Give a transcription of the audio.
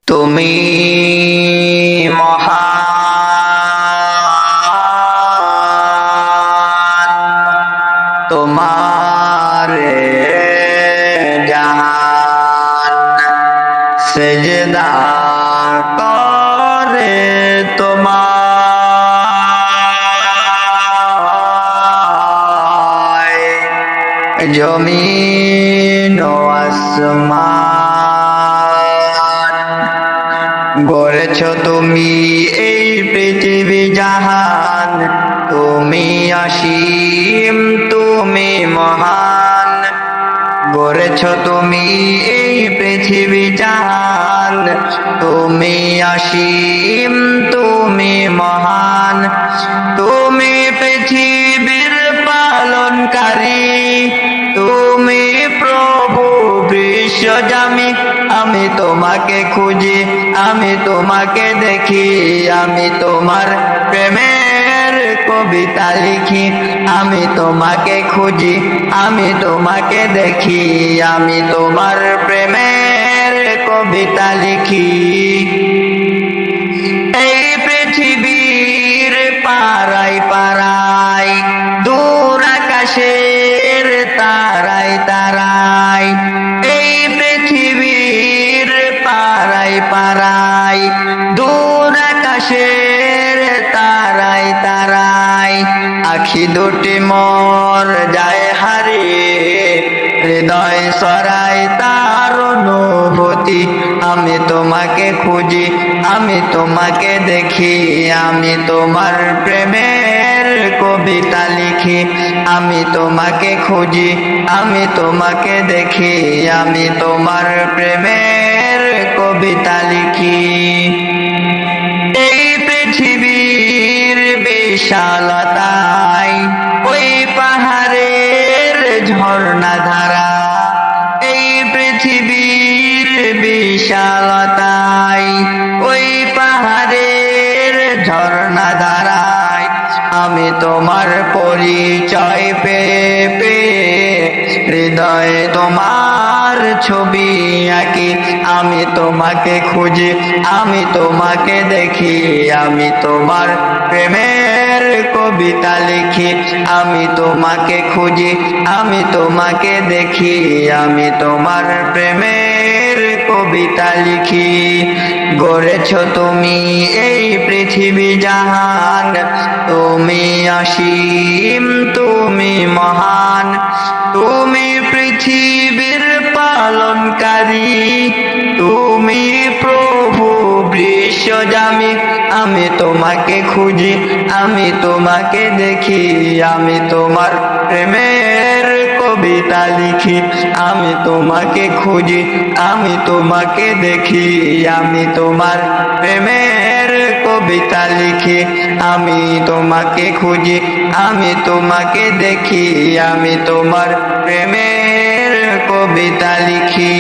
তুমি মহান, তোমার জাহান সেজদা করে তোমায়, জমিন ও আসমান গড়েছ তুমি এই পৃথিবী জাহান। তুমি অসীম, তুমি মহান, গড়েছ তুমি এই পৃথিবী জাহান। তুমি অসীম, তুমি মহান, তুমি পৃথিবীর পালনকারী, তুমি প্রভু বিশ্বজামি। আমি তোমাকে খুঁজি, আমি তোমাকে দেখি, আমি তোমার প্রেমের কবিতা লিখি। আমি তোমাকে খুঁজি, আমি তোমাকে দেখি, আমি তোমার প্রেমের কবিতা লিখি। এই পৃথিবীর পাড়ায় পাড়ায়, দূর আকাশের তারায় তারায়, এই পৃথিবীর পাড়ায় পাড়ায়, দূর আকাশের তারায় তারায়, আখি দুটি মোর যায় হারিয়ে, হৃদয় সরাই তার অনুভূতি। আমি তোমাকে খুঁজি, আমি তোমাকে দেখি, আমি তোমার প্রেমের কবিতা লিখি। আমি তোমাকে খুঁজি, আমি তোমাকে দেখি, আমি তোমার প্রেমের কবিতা লিখি। এই পৃথিবীর বিশালতায়, ওই পাহাড়ের ঝর্ণা ধারা, এই পৃথিবীর বিশালতায়, ওই পাহাড়ের ঝর্ণা ধারায়, আমি তোমার পরিচয় পেয়ে পেয়ে হৃদয়ে তোমার ছবি আঁকি। আমি তোমাকে খুঁজি, আমি তোমাকে দেখি, আমি তোমার প্রেমের কবিতা লিখি। আমি তোমাকে খুঁজি, আমি তোমাকে দেখি, আমি তোমার প্রেমের কবিতা লিখি। গড়েছ তুমি এই পৃথিবী জাহান, তুমি অসীম, তুমি মহান, তুমি পৃথিবীর পালনকারী, তুমি প্রভু বিশ্বজামি। আমি তোমাকে খুঁজি, আমি তোমাকে দেখি, আমি তোমার প্রেমের কবিতা লিখি। আমি তোমাকে খুঁজি, আমি তোমাকে দেখি, আমি তোমার প্রেমের কবিতা লিখি। আমি তোমাকে খুঁজি, আমি তোমাকে দেখি, আমি তোমার প্রেমের কবিতা লিখি।